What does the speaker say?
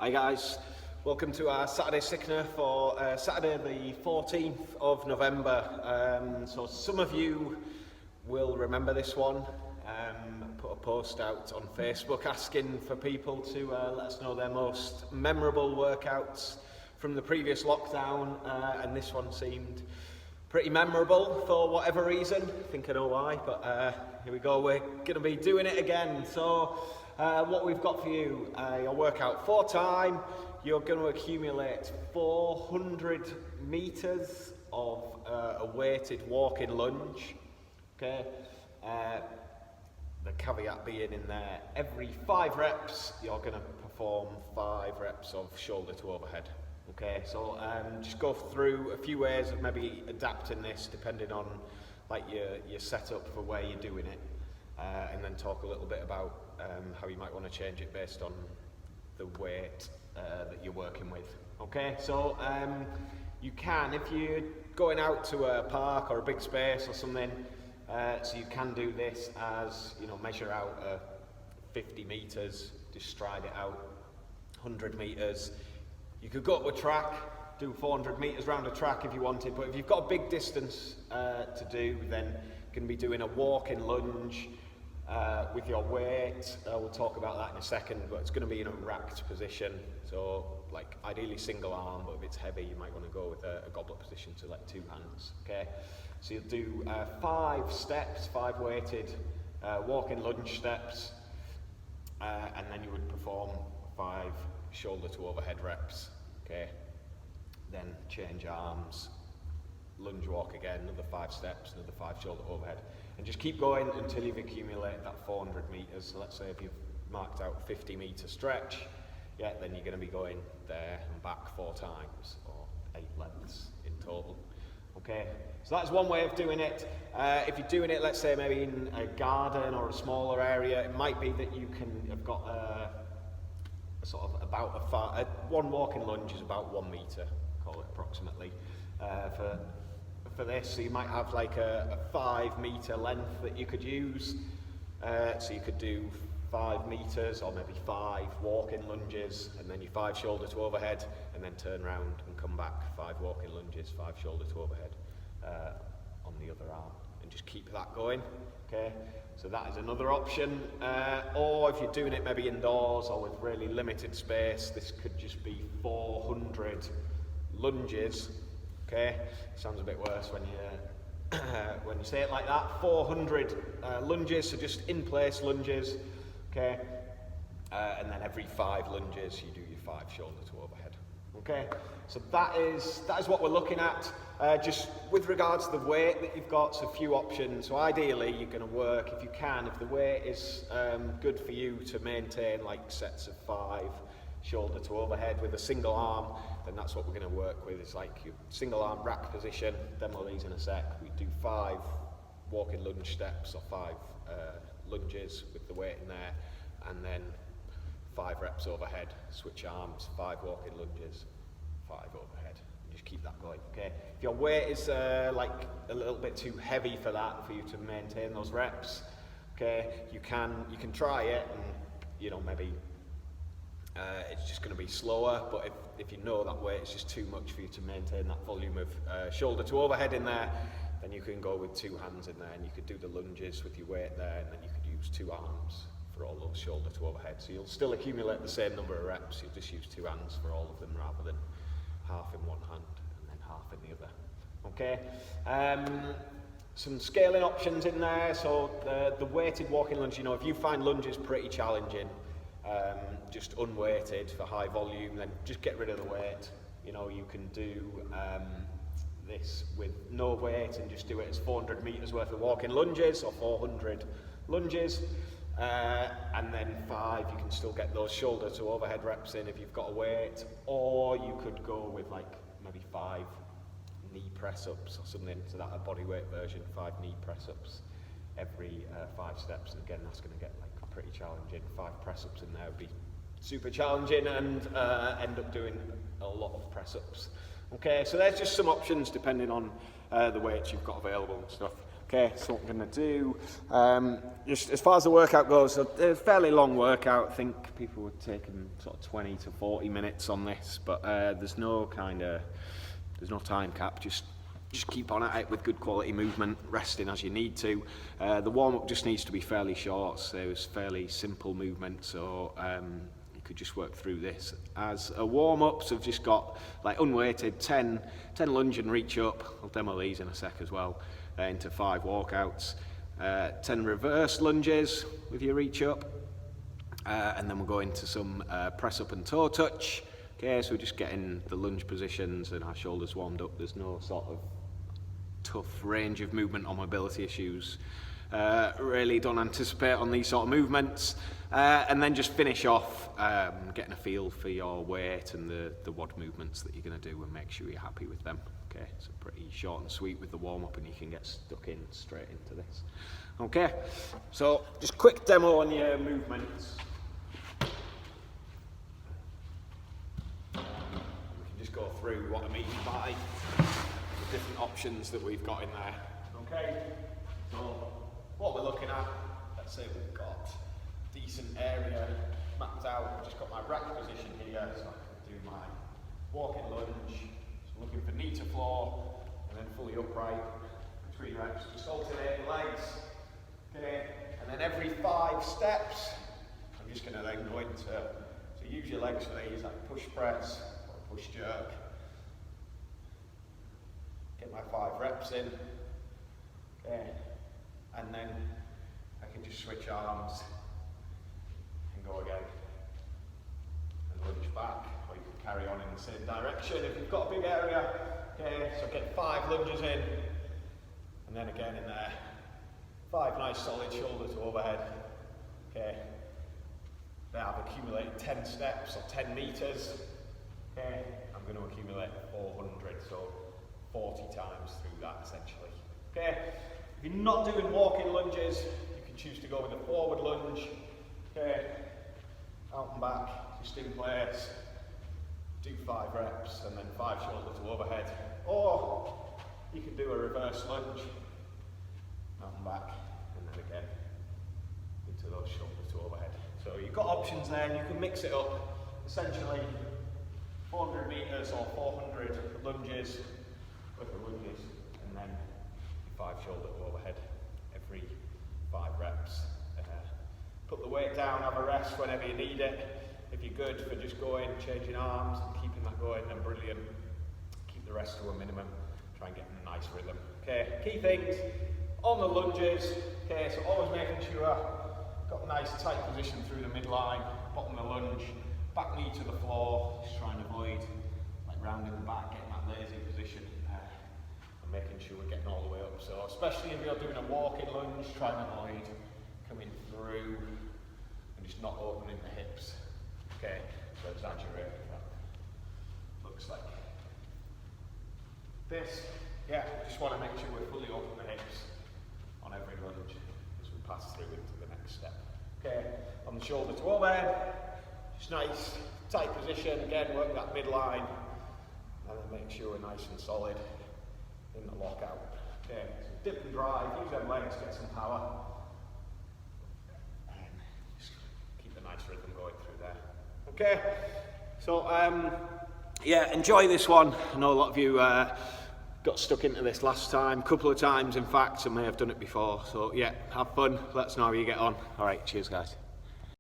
Hi guys, welcome to our Saturday Sickener for Saturday the 14th of November. So some of you will remember this one. Put a post out on Facebook asking for people to let us know their most memorable workouts from the previous lockdown, and this one seemed pretty memorable for whatever reason. I think I know why, but here we go, we're going to be doing it again. So what we've got for you, your workout for time, you're going to accumulate 400 meters of a weighted walking lunge. Okay, the caveat being in there, every 5 reps you're going to perform 5 reps of shoulder to overhead. Okay, so just go through a few ways of maybe adapting this depending on like your setup for where you're doing it, and then talk a little bit about how you might want to change it based on the weight that you're working with. Okay, so you can, if you're going out to a park or a big space or something, so you can do this as, you know, measure out 50 meters, just stride it out, 100 meters. You could go to a track, do 400 meters around a track if you wanted, but if you've got a big distance to do, then you're going to be doing a walking lunge with your weight. We'll talk about that in a second, but it's going to be in a racked position, so like ideally single arm, but if it's heavy you might want to go with a goblet position, so like 2 hands. Okay, so you'll do 5 steps, 5 weighted walking lunge steps, and then you would perform 5 shoulder to overhead reps. Okay, then change arms, lunge walk again, another 5 steps, another 5 shoulder overhead, and just keep going until you've accumulated that 400 meters. So let's say if you've marked out a 50-meter stretch, yeah, then you're going to be going there and back 4 times, or 8 lengths in total. Okay, so that's one way of doing it. If you're doing it, let's say maybe in a garden or a smaller area, it might be that you can have got a sort of about one walking lunge is about 1 meter, call it approximately, for this. So you might have like a 5 meter length that you could use. So you could do 5 meters or maybe 5 walking lunges, and then your 5 shoulder to overhead, and then turn around and come back, 5 walking lunges, 5 shoulder to overhead on the other arm, and just keep that going. Okay, so that is another option. Or if you're doing it maybe indoors or with really limited space, this could just be 400 lunges. Okay, sounds a bit worse when you say it like that. 400 lunges, so just in place lunges. Okay, and then every 5 lunges you do your 5 shoulder to overhead. Okay, so that is what we're looking at. Just with regards to the weight that you've got, so a few options. So ideally you're going to work, if you can, if the weight is good for you to maintain like sets of 5 shoulder to overhead with a single arm, then that's what we're going to work with. It's like your single arm rack position, demo these in a sec. We do 5 walking lunge steps or 5 lunges with the weight in there, and then 5 reps overhead, switch arms, 5 walking lunges, 5 overhead. Just keep that going. Okay, if your weight is like a little bit too heavy for that, for you to maintain those reps, okay, you can try it, and you know, maybe it's just going to be slower. But if you know that weight is just too much for you to maintain that volume of shoulder to overhead in there, then you can go with 2 hands in there, and you could do the lunges with your weight there, and then you could use 2 arms for all those shoulder to overhead. So you'll still accumulate the same number of reps, you'll just use 2 hands for all of them rather than half in one hand and then half in the other. Okay, some scaling options in there. So the weighted walking lunge, you know, if you find lunges pretty challenging, just unweighted for high volume, then just get rid of the weight. You know, you can do this with no weight and just do it as 400 meters worth of walking lunges or 400 lunges. And then 5, you can still get those shoulder to overhead reps in if you've got a weight, or you could go with like maybe 5 knee press ups or something, so that a body weight version, 5 knee press ups every 5 steps, and again that's going to get like pretty challenging. 5 press ups in there would be super challenging and end up doing a lot of press ups. Okay, so there's just some options depending on the weights you've got available and stuff. Okay, so what I'm going to do, just as far as the workout goes, a fairly long workout. I think people would take sort of 20 to 40 minutes on this, but there's no time cap. Just keep on at it with good quality movement, resting as you need to. The warm-up just needs to be fairly short, so it's fairly simple movement, so you could just work through this as a warm-up. So I've just got like unweighted 10 lunge and reach up. I'll demo these in a sec as well, into 5 walkouts. 10 reverse lunges with your reach up, and then we'll go into some press up and toe touch. Okay, so we're just getting the lunge positions and our shoulders warmed up. There's no sort of tough range of movement or mobility issues. Really don't anticipate on these sort of movements. And then just finish off getting a feel for your weight and the WOD movements that you're going to do, and make sure you're happy with them. Okay, so pretty short and sweet with the warm-up, and you can get stuck in straight into this. Okay, so just quick demo on your movements. We can just go through what I mean by the different options that we've got in there. Okay, so what we're looking at, let's say we've got decent area mapped out. I've just got my rack position here, so I can do my walking lunge. So looking for knee to floor, and then fully upright between reps. Just alternating legs. Okay, and then every 5 steps, I'm just going to then go into, so use your legs for these, like push press or push jerk. Get my 5 reps in. Okay, and then I can just switch arms and go again. And lunge back, or you can carry on in the same direction if you've got a big area. Okay, so get 5 lunges in, and then again in there. 5 nice solid shoulder to overhead. Okay. Now I've accumulated 10 steps or 10 meters. Okay. I'm going to accumulate 400, so 40 times through that essentially. Okay. If you're not doing walking lunges, you can choose to go with a forward lunge. Okay. Out and back, just in place. Do 5 reps and then 5 shoulder to overhead. Or you can do a reverse lunge. Out and back, and then again into those shoulder to overhead. So you've got options there, and you can mix it up. Essentially, 400 meters or 400 lunges, worth of lunges, and then 5 shoulder to overhead every 5 reps. Put the weight down, have a rest whenever you need it. If you're good for just going, changing arms, and keeping that going, then brilliant. Keep the rest to a minimum. Try and get in a nice rhythm. Okay, key things. On the lunges, okay, so always making sure got a nice tight position through the midline, bottom of the lunge, back knee to the floor, just trying to avoid like rounding the back, getting that lazy position, and making sure we're getting all the way up. So especially if you're doing a walking lunge, try and avoid coming through and just not opening the hips. Okay, so exaggerate that. Looks like this. Yeah, just want to make sure we're fully open the hips on every lunge as we pass through into the next step. Okay, on the shoulder to overhead, just nice tight position, again work that midline, and then make sure we're nice and solid in the lockout. Okay, so dip and drive, use them legs, get some power, and just keep a nice rhythm going through there. Okay, so yeah, enjoy this one. I know a lot of you got stuck into this last time, a couple of times in fact, and may have done it before. So yeah, have fun, let us know how you get on. Alright, cheers guys.